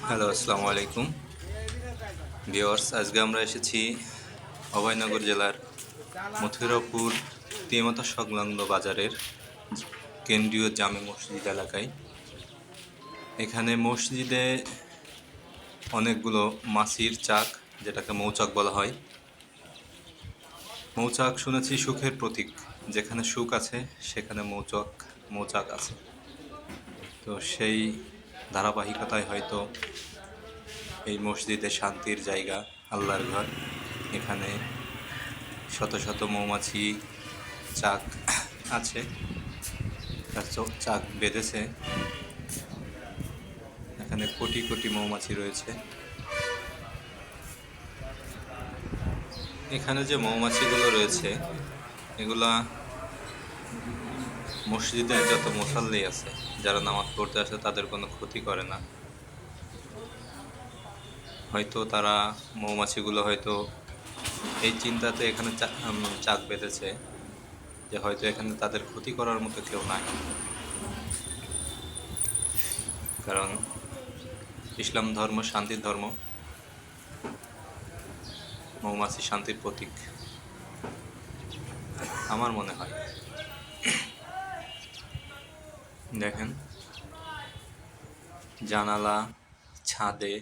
Hello, আসসালামু আলাইকুম viewers. আজকে আমরা এসেছি অভয়নগর জেলার মথুরাপুর তিনমাথা সংলগ্ন বাজারের কেন্দ্রীয় জামে মসজিদ এলাকায়। এখানে মসজিদে অনেকগুলো মাছির চাক, যেটাকে মৌচাক বলা হয়। মৌচাক শুনেছি সুখের প্রতীক, যেখানে সুখ আছে সেখানে মৌচাক আছে। তো সেই ধারাবাহিকতায় হয়তো এই মসজিদে শান্তির জায়গা, আল্লাহর ঘর। এখানে শত শত মৌমাছি চাক আছে, তার চাক বেঁধেছে। এখানে কোটি কোটি মৌমাছি রয়েছে। এখানে যে মৌমাছিগুলো রয়েছে এগুলা মসজিদের যত মুসাল্লি আছে, যারা নামাজ পড়তে আসে, তাদের কোনো ক্ষতি করে না। হয়তো তারা মৌমাছিগুলো হয়তো এই চিন্তাতে এখানে চাক বেঁধেছে যে হয়তো এখানে তাদের ক্ষতি করার মতো কেউ নাই। কারণ ইসলাম ধর্ম শান্তির ধর্ম, মৌমাছি শান্তির প্রতীক আমার মনে হয়। দেখেন, জানালা, ছাদে